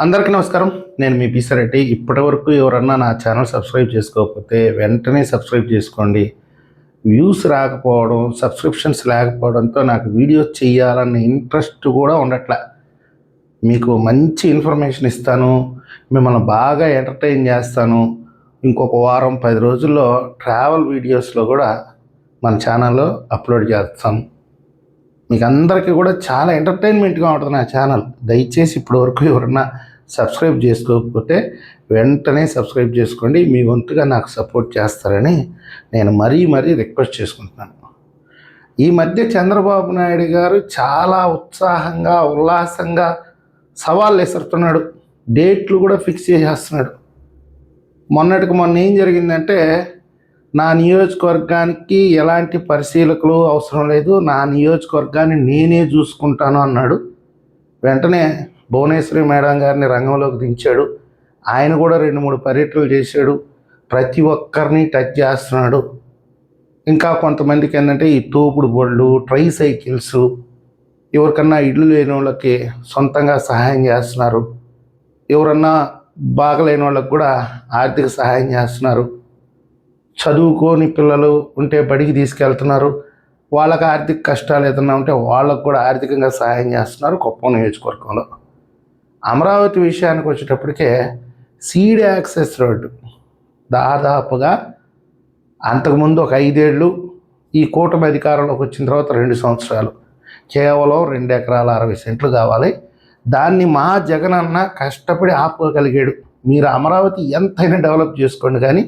అందరికీ నమస్కారం. నేను మీ పిసిరెడ్డి. ఇప్పటివరకు ఎవరన్నా నా ఛానల్ సబ్స్క్రైబ్ చేసుకోకపోతే వెంటనే సబ్స్క్రైబ్ చేసుకోండి. వ్యూస్ రాకపోవడం, సబ్స్క్రిప్షన్స్ లేకపోవడంతో నాకు వీడియోస్ చేయాలన్న ఇంట్రెస్ట్ కూడా ఉండట్లే. మీకు మంచి ఇన్ఫర్మేషన్ ఇస్తాను, మిమ్మల్ని బాగా ఎంటర్టైన్ చేస్తాను. ఇంకొక వారం 10 రోజుల్లో ట్రావెల్ వీడియోస్లో కూడా మన ఛానల్లో అప్లోడ్ చేస్తాను. మీకు అందరికీ కూడా చాలా ఎంటర్టైన్మెంట్గా ఉంటుంది నా ఛానల్. దయచేసి ఇప్పటివరకు ఎవరన్నా సబ్స్క్రైబ్ చేసుకోకపోతే వెంటనే సబ్స్క్రైబ్ చేసుకోండి. మీ వంతుగా నాకు సపోర్ట్ చేస్తారని నేను మరీ రిక్వెస్ట్ చేసుకుంటున్నాను. ఈ మధ్య చంద్రబాబు నాయుడు గారు చాలా ఉత్సాహంగా, ఉల్లాసంగా సవాళ్ళు విసురుతున్నాడు. డేట్లు కూడా ఫిక్స్ చేసేస్తున్నాడు. మొన్నటికి మొన్న ఏం జరిగిందంటే, నా నియోజకవర్గానికి ఎలాంటి పరిశీలకులు అవసరం లేదు, నా నియోజకవర్గాన్ని నేనే చూసుకుంటాను అన్నాడు. వెంటనే భువనేశ్వరి మేడం గారిని రంగంలోకి దించాడు. ఆయన కూడా 2-3 పర్యటనలు చేశాడు. ప్రతి ఒక్కరిని టచ్ చేస్తున్నాడు. ఇంకా కొంతమందికి ఏంటంటే ఈ తోపుడు బళ్ళు, ట్రై సైకిల్స్, ఎవరికన్నా ఇళ్ళు లేని వాళ్ళకి సొంతంగా సహాయం చేస్తున్నారు. ఎవరన్నా బాగలేని వాళ్ళకి కూడా ఆర్థిక సహాయం చేస్తున్నారు. చదువుకోని పిల్లలు ఉంటే బడికి తీసుకెళ్తున్నారు. వాళ్ళకి ఆర్థిక కష్టాలు ఏదన్నా ఉంటే వాళ్ళకు కూడా ఆర్థికంగా సహాయం చేస్తున్నారు కుప్పం నియోజకవర్గంలో. అమరావతి విషయానికి వచ్చేటప్పటికే సీడ్ యాక్సెస్ రోడ్డు దాదాపుగా అంతకుముందు ఒక 5 ఏళ్ళు, ఈ కూటమి అధికారంలోకి వచ్చిన తర్వాత 2 సంవత్సరాలు, కేవలం 2 ఎకరాల 60 సెంట్లు కావాలి. దాన్ని మా జగనన్న కష్టపడి ఆపుకోగలిగాడు. మీరు అమరావతి ఎంతైనా డెవలప్ చేసుకోండి, కానీ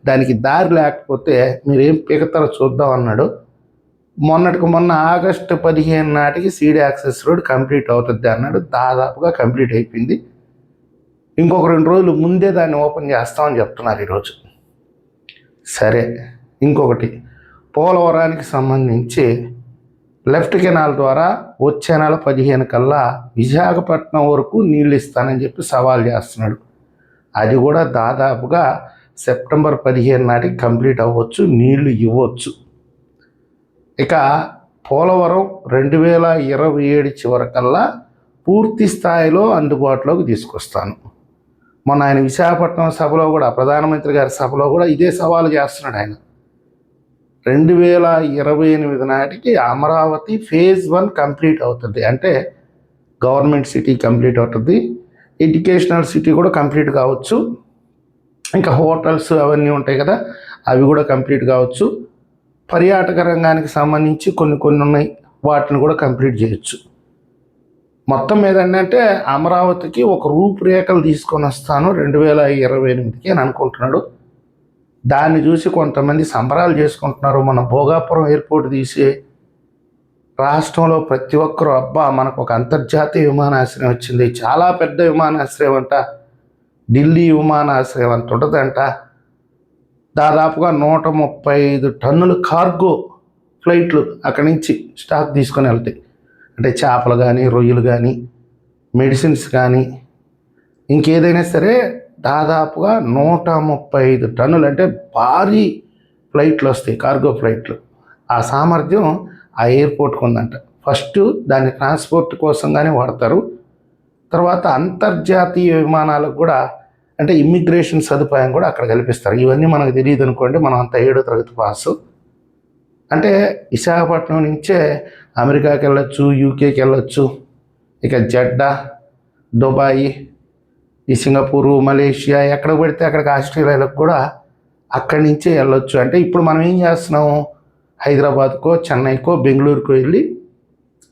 దానికి దారి లేకపోతే మీరేం పీకతారో చూద్దాం అన్నాడు. మొన్నటికి మొన్న ఆగస్టు 15 నాటికి సీడ్ యాక్సెస్ రోడ్ కంప్లీట్ అవుతుంది అన్నాడు. దాదాపుగా కంప్లీట్ అయిపోయింది. ఇంకొక 2 రోజులు ముందే దాన్ని ఓపెన్ చేస్తామని చెప్తున్నారు ఈరోజు. సరే, ఇంకొకటి, పోలవరానికి సంబంధించి లెఫ్ట్ కెనాల్ ద్వారా వచ్చే నెల 15 కల్లా విశాఖపట్నం వరకు నీళ్ళు ఇస్తానని చెప్పి సవాల్ చేస్తున్నాడు. అది కూడా దాదాపుగా సెప్టెంబర్ 15 నాటికి కంప్లీట్ అవ్వచ్చు, నీళ్లు ఇవ్వచ్చు. ఇక పోలవరం 2027 చివరికల్లా పూర్తి స్థాయిలో అందుబాటులోకి తీసుకొస్తాను. మొన్న ఆయన విశాఖపట్నం సభలో కూడా, ప్రధానమంత్రి గారి సభలో కూడా ఇదే సవాలు చేస్తున్నాడు ఆయన. 2028 నాటికి అమరావతి ఫేజ్ 1 కంప్లీట్ అవుతుంది. అంటే గవర్నమెంట్ సిటీ కంప్లీట్ అవుతుంది, ఎడ్యుకేషనల్ సిటీ కూడా కంప్లీట్ కావచ్చు, ఇంకా హోటల్స్ అవన్నీ ఉంటాయి కదా, అవి కూడా కంప్లీట్ కావచ్చు. పర్యాటక రంగానికి సంబంధించి కొన్ని ఉన్నాయి, వాటిని కూడా కంప్లీట్ చేయొచ్చు. మొత్తం మీద ఏంటంటే అమరావతికి ఒక రూపురేఖలు తీసుకొని వస్తాను 2028కి అని అనుకుంటున్నాడు. దాన్ని చూసి కొంతమంది సంబరాలు చేసుకుంటున్నారు. మన భోగాపురం ఎయిర్పోర్ట్ తీసి రాష్ట్రంలో ప్రతి ఒక్కరూ, అబ్బా మనకు ఒక అంతర్జాతీయ విమానాశ్రయం వచ్చింది, చాలా పెద్ద విమానాశ్రయం అంట, ఢిల్లీ విమానాశ్రయం అంత ఉంటుందంట. దాదాపుగా 135 టన్నుల కార్గో ఫ్లైట్లు అక్కడి నుంచి స్టాక్ తీసుకొని వెళ్తాయి. అంటే చేపలు కానీ, రొయ్యలు కానీ, మెడిసిన్స్ కానీ, ఇంకేదైనా సరే దాదాపుగా 135 టన్నులు, అంటే భారీ ఫ్లైట్లు వస్తాయి, కార్గో ఫ్లైట్లు. ఆ సామర్థ్యం ఆ ఎయిర్పోర్ట్కి ఉందంట. ఫస్ట్ దాన్ని ట్రాన్స్పోర్ట్ కోసంగానే వాడతారు. తర్వాత అంతర్జాతీయ విమానాలకు కూడా, అంటే ఇమ్మిగ్రేషన్ సదుపాయం కూడా అక్కడ కల్పిస్తారు. ఇవన్నీ మనకు తెలియదు అనుకోండి, మనం అంత 7వ తరగతి పాసు. అంటే విశాఖపట్నం నుంచే అమెరికాకి వెళ్ళొచ్చు, యూకేకి వెళ్ళొచ్చు, ఇక జెడ్డా, దుబాయ్, ఈ సింగపూరు, మలేషియా, ఎక్కడ పడితే అక్కడికి, ఆస్ట్రేలియాలకు కూడా అక్కడి నుంచే వెళ్ళొచ్చు. అంటే ఇప్పుడు మనం ఏం చేస్తున్నాము, హైదరాబాద్కో, చెన్నైకో, బెంగళూరుకో వెళ్ళి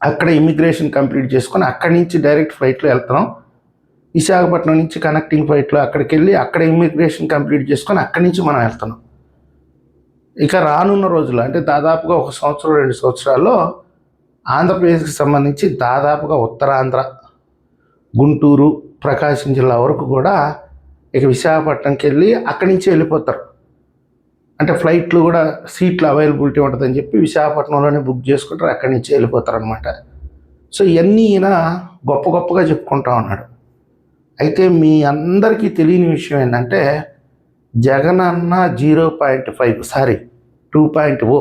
అక్కడ ఇమ్మిగ్రేషన్ కంప్లీట్ చేసుకొని అక్కడి నుంచి డైరెక్ట్ ఫ్లైట్లో వెళ్తున్నాం. విశాఖపట్నం నుంచి కనెక్టింగ్ ఫ్లైట్లో అక్కడికి వెళ్ళి అక్కడ ఇమ్మిగ్రేషన్ కంప్లీట్ చేసుకొని అక్కడి నుంచి మనం వెళ్తున్నాం. ఇక రానున్న రోజులు, అంటే దాదాపుగా 1 సంవత్సరం 2 సంవత్సరాల్లో ఆంధ్రప్రదేశ్కి సంబంధించి దాదాపుగా ఉత్తరాంధ్ర, గుంటూరు, ప్రకాశం జిల్లా వరకు కూడా ఇక విశాఖపట్నంకి వెళ్ళి అక్కడి నుంచి వెళ్ళిపోతారు. అంటే ఫ్లైట్లు కూడా సీట్లు అవైలబిలిటీ ఉంటుందని చెప్పి విశాఖపట్నంలోనే బుక్ చేసుకుంటారు, అక్కడి నుంచి వెళ్ళిపోతారు అనమాట. సో ఇవన్నీ ఈయన గొప్పగా చెప్పుకుంటా ఉన్నాడు. అయితే మీ అందరికీ తెలియని విషయం ఏంటంటే, జగనన్న 2.0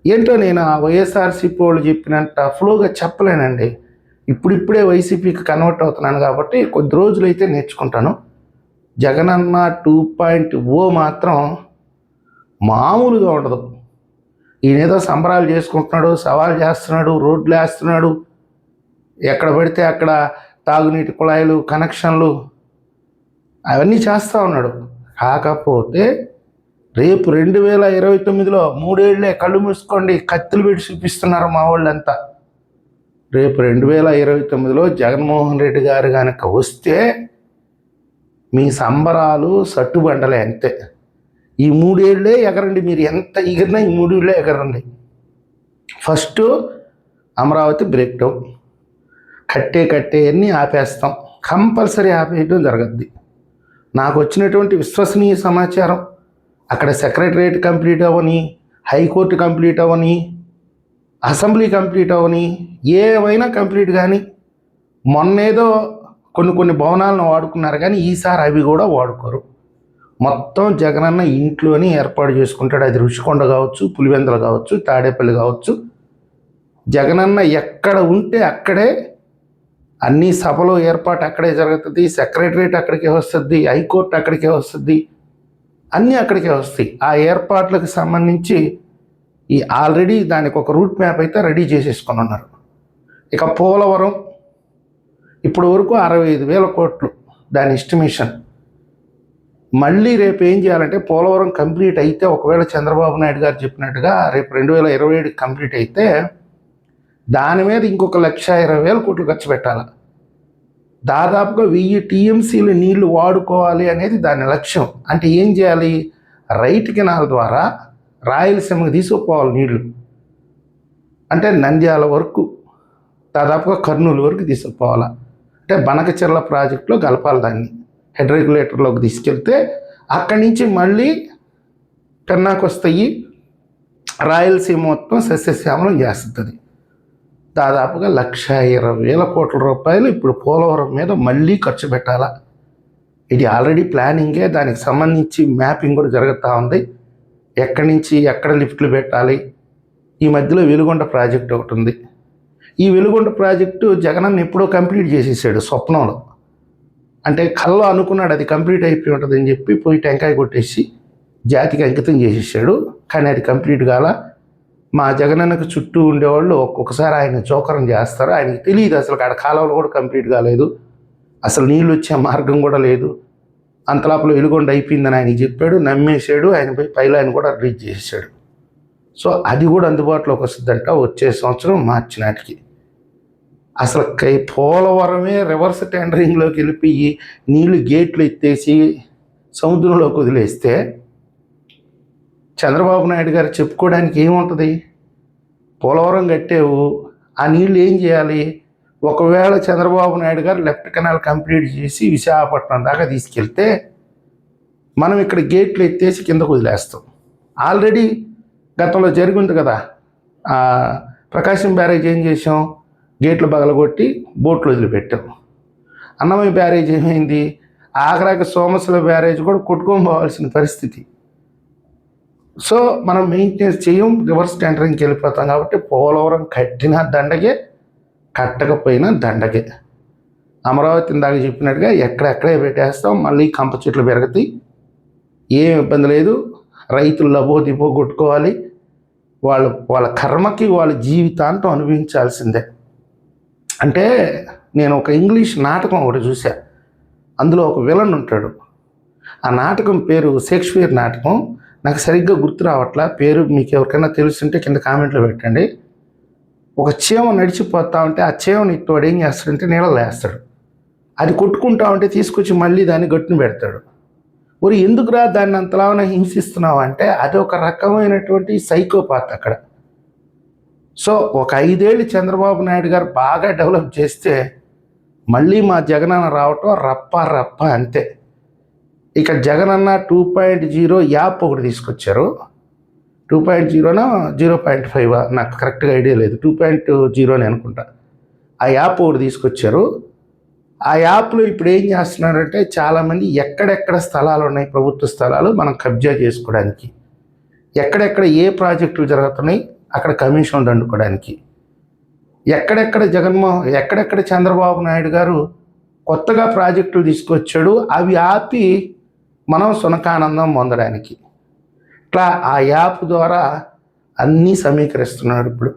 ఏంటో నేను ఆ వైఎస్ఆర్సీపీ వాళ్ళు చెప్పినంత ఫ్లోగా చెప్పలేనండి. ఇప్పుడిప్పుడే వైసీపీకి కన్వర్ట్ అవుతున్నాను కాబట్టి కొద్ది రోజులైతే నేర్చుకుంటాను. జగనన్న 2.0 మాత్రం మామూలుగా ఉండదు. ఈయనేదో సంబరాలు చేసుకుంటున్నాడు, సవాల్ చేస్తున్నాడు, రోడ్లు వేస్తున్నాడు, ఎక్కడ పడితే అక్కడ తాగునీటి కుళాయిలు కనెక్షన్లు అవన్నీ చేస్తూ ఉన్నాడు. కాకపోతే రేపు 2029లో 3 ఏళ్లే కళ్ళు మూసుకోండి కత్తులు పెట్టి చూపిస్తున్నారు మా వాళ్ళంతా. రేపు 2029లో జగన్మోహన్ రెడ్డి గారు కనుక వస్తే మీ సంబరాలు సట్టుబండలే అంతే. ఈ 3 ఏళ్లే ఎగరండి, మీరు ఎంత ఎగిరినా ఈ 3 ఏళ్లే ఎగరండి. ఫస్ట్ అమరావతి బ్రేక్ డౌన్, కట్టేయన్నీ ఆపేస్తాం, కంపల్సరీ ఆపేయడం జరగద్ది. నాకు వచ్చినటువంటి విశ్వసనీయ సమాచారం అక్కడ సెక్రటరియట్ కంప్లీట్ అవ్వని, హైకోర్టు కంప్లీట్ అవ్వని, అసెంబ్లీ కంప్లీట్ అవ్వని, ఏమైనా కంప్లీట్ కానీ మొన్నేదో కొన్ని భవనాలను వాడుకున్నారు కానీ ఈసారి అవి కూడా వాడుకోరు. మొత్తం జగనన్న ఇంట్లోనే ఏర్పాటు చేసుకుంటాడు. అది రుషికొండ కావచ్చు, పులివెందులు కావచ్చు, తాడేపల్లి కావచ్చు. జగనన్న ఎక్కడ ఉంటే అక్కడే అన్ని సభలు ఏర్పాటు అక్కడే జరుగుతుంది, సెక్రటరియట్ అక్కడికే వస్తుంది, హైకోర్టు అక్కడికే వస్తుంది, అన్నీ అక్కడికే వస్తాయి. ఆ ఏర్పాట్లకు సంబంధించి ఈ ఆల్రెడీ దానికి ఒక రూట్ మ్యాప్ అయితే రెడీ చేసేసుకొని ఉన్నారు. ఇక పోలవరం ఇప్పుడు వరకు 65,000 కోట్లు దాని ఎస్టిమేషన్. మళ్ళీ రేపు ఏం చేయాలంటే పోలవరం కంప్లీట్ అయితే, ఒకవేళ చంద్రబాబు నాయుడు గారు చెప్పినట్టుగా రేపు 2027 కంప్లీట్ అయితే దాని మీద ఇంకొక 1,20,000 కోట్లు ఖర్చు పెట్టాలి. దాదాపుగా 1000 టీఎంసీలు నీళ్లు వాడుకోవాలి అనేది దాని లక్ష్యం. అంటే ఏం చేయాలి, రైట్ కెనాల్ ద్వారా రాయలసీమకు తీసుకుపోవాలి నీళ్లు. అంటే నంద్యాల వరకు, దాదాపుగా కర్నూలు వరకు తీసుకుపోవాలి. అంటే బనకచెర్ల ప్రాజెక్టులో కలపాలి, దాన్ని హెడ్ రెగ్యులేటర్లోకి తీసుకెళ్తే అక్కడి నుంచి మళ్ళీ పెన్నాకు వస్తాయి, రాయలసీమ మొత్తం సస్యశ్యామలం చేస్తుంది. దాదాపుగా 1,20,000 కోట్ల రూపాయలు ఇప్పుడు పోలవరం మీద మళ్ళీ ఖర్చు పెట్టాలా. ఇది ఆల్రెడీ ప్లానింగే, దానికి సంబంధించి మ్యాపింగ్ కూడా జరుగుతూ ఉంది. ఎక్కడి నుంచి ఎక్కడ లిఫ్ట్లు పెట్టాలి. ఈ మధ్యలో వెలుగొండ ప్రాజెక్ట్ ఒకటి ఉంది. ఈ వెలుగొండ ప్రాజెక్టు జగనన్న ఎప్పుడో కంప్లీట్ చేసేసాడు స్వప్నంలో. అంటే కల్లో అనుకున్నాడు అది కంప్లీట్ అయిపోయి ఉంటుందని చెప్పి పోయి టెంకాయ కొట్టేసి జాతికి అంకితం చేసేసాడు. కానీ అది కంప్లీట్ కాల. మా జగనన్నకు చుట్టూ ఉండేవాళ్ళు ఒక్కొక్కసారి ఆయన జోకరం చేస్తారు. ఆయనకి తెలియదు అసలు ఆడ కాలువలు కూడా కంప్లీట్ కాలేదు, అసలు నీళ్ళు వచ్చే మార్గం కూడా లేదు. అంతలోపల వెలుగొండ అయిపోయిందని ఆయన చెప్పాడు, నమ్మేశాడు. ఆయన పోయి పైలైన్ కూడా రిలీజ్ చేసేసాడు. సో అది కూడా అందుబాటులోకి వస్తుందంట వచ్చే సంవత్సరం మార్చి నాటికి. అసలు పోలవరమే రివర్స్ టెండరింగ్లోకి వెళ్ళిపోయి నీళ్లు గేట్లు ఎత్తేసి సముద్రంలోకి వదిలేస్తే చంద్రబాబు నాయుడు గారు చెప్పుకోవడానికి ఏముంటుంది? పోలవరం కట్టేవు, ఆ నీళ్ళు ఏం చేయాలి? ఒకవేళ చంద్రబాబు నాయుడు గారు లెఫ్ట్ కెనాల్ కంప్లీట్ చేసి విశాఖపట్నం దాకా తీసుకెళ్తే మనం ఇక్కడ గేట్లు ఎత్తేసి కిందకు వదిలేస్తాం. ఆల్రెడీ గతంలో జరిగింది కదా, ప్రకాశం బ్యారేజ్ ఏం చేసాం, గేట్లు పగలగొట్టి బోట్లు వదిలిపెట్టాం. అన్నమయ్య బ్యారేజ్ ఏమైంది, ఆఖరాకి సోమశిల బ్యారేజ్ కూడా కొట్టుకొని పోవాల్సిన పరిస్థితి. సో మనం మెయింటెనెన్స్ చేయం, రివర్స్ టెండరింగ్కి వెళ్ళిపోతాం. కాబట్టి పోలవరం కట్టినా దండగే, కట్టకపోయినా దండగే. అమరావతి ఇందాక చెప్పినట్టుగా ఎక్కడెక్కడే పెట్టేస్తాం, మళ్ళీ కంప చెట్లు పెరుగుతాయి, ఏం ఇబ్బంది లేదు. రైతులు లబో దిబో కొట్టుకోవాలి, వాళ్ళ కర్మకి వాళ్ళ జీవితాంతం అనుభవించాల్సిందే. అంటే నేను ఒక ఇంగ్లీష్ నాటకం ఒకటి చూసా, అందులో ఒక విలన్ ఉంటాడు. ఆ నాటకం పేరు షేక్స్పియర్ నాటకం, నాకు సరిగ్గా గుర్తు రావట్లా పేరు. మీకు ఎవరికైనా తెలుసుంటే కింద కామెంట్లో పెట్టండి. ఒక చీమ నడిచిపోతా ఉంటే ఆ చీమని వాడు ఏం చేస్తాడంటే నీళ్ళలో వేస్తాడు. అది కొట్టుకుంటా ఉంటే తీసుకొచ్చి మళ్ళీ దాన్ని గట్టును పెడతాడు. మరి ఎందుకురా దాన్ని అంతలాగా హింసిస్తున్నావు అంటే అది ఒక రకమైనటువంటి సైకోపాత్ అక్కడ. సో ఒక 5 ఏళ్ళు చంద్రబాబు నాయుడు గారు బాగా డెవలప్ చేస్తే మళ్ళీ మా జగనన్న రావటం రప్ప అంతే. ఇక జగనన్న 2.0 యాప్ ఒకటి తీసుకొచ్చారు. 2.0నా 0.5 నాకు కరెక్ట్గా ఐడియా లేదు, 2.0 అని అనుకుంటా. ఆ యాప్ ఒకటి తీసుకొచ్చారు. ఆ యాప్లో ఇప్పుడు ఏం చేస్తున్నారంటే చాలామంది ఎక్కడెక్కడ స్థలాలు ఉన్నాయి, ప్రభుత్వ స్థలాలు మనం కబ్జా చేసుకోవడానికి, ఎక్కడెక్కడ ఏ ప్రాజెక్టులు జరుగుతున్నాయి అక్కడ కమిషన్లు దండుకోవడానికి, ఎక్కడెక్కడ చంద్రబాబు నాయుడు గారు కొత్తగా ప్రాజెక్టులు తీసుకొచ్చాడు, అవి ఆపి మనం సునకానందం పొందడానికి ఇట్లా ఆ యాప్ ద్వారా అన్నీ సమీకరిస్తున్నాడు ఇప్పుడు.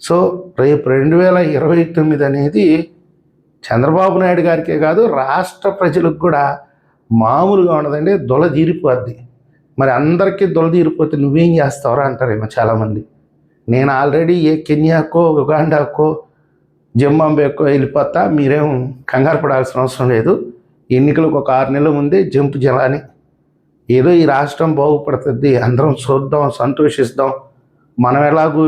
సో రేపు 2029 అనేది చంద్రబాబు నాయుడు గారికే కాదు, రాష్ట్ర ప్రజలకు కూడా మామూలుగా ఉండదండి, దొలదీరిపోద్ది. మరి అందరికీ దొలదీరిపోతే నువ్వేం చేస్తావురా అంటారేమో చాలామంది. నేను ఆల్రెడీ కెన్యాకో, ఉగాండాకో, జింబాబ్వేకో వెళ్ళిపోతా, మీరేం కంగారు పడాల్సిన అవసరం లేదు. ఎన్నికలకు ఒక 6 నెలల ముందే జంపు జలాని, ఏదో ఈ రాష్ట్రం బాగుపడుతుంది, అందరం చూద్దాం, సంతోషిస్తాం, మనం ఎలాగూ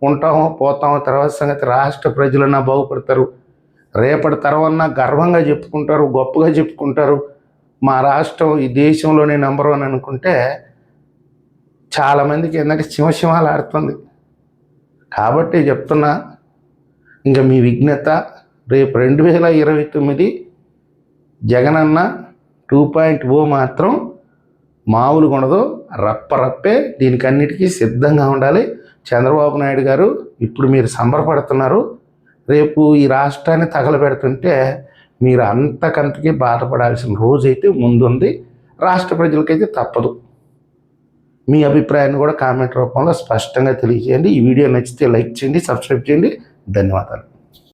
ఉంటామో పోతామో, తర్వాత సంగతి రాష్ట్ర ప్రజలన్నా బాగుపడతారు, రేపటి తరమన్నా గర్వంగా చెప్పుకుంటారు, గొప్పగా చెప్పుకుంటారు, మా రాష్ట్రం ఈ దేశంలోనే నెంబర్ 1 అనుకుంటే చాలామందికి ఏంటంటే సింహసింహాలు ఆడుతుంది. కాబట్టి చెప్తున్నా, ఇంకా మీ విఘ్నత రేపు 2029 జగనన్న 2.0 మాత్రం మామూలుగా ఉండదు, రప్పరప్పే. దీనికన్నిటికీ సిద్ధంగా ఉండాలి. చంద్రబాబు నాయుడు గారు ఇప్పుడు మీరు సంబరపడుతున్నారు, రేపు ఈ రాష్ట్రాన్ని తగలబెడుతుంటే మీరు అంతకంతకీ బాధపడాల్సిన రోజైతే ముందుంది. రాష్ట్ర ప్రజలకైతే తప్పదు. మీ అభిప్రాయాన్ని కూడా కామెంట్ రూపంలో స్పష్టంగా తెలియజేయండి. ఈ వీడియో నచ్చితే లైక్ చేయండి, సబ్స్క్రైబ్ చేయండి. ధన్యవాదాలు.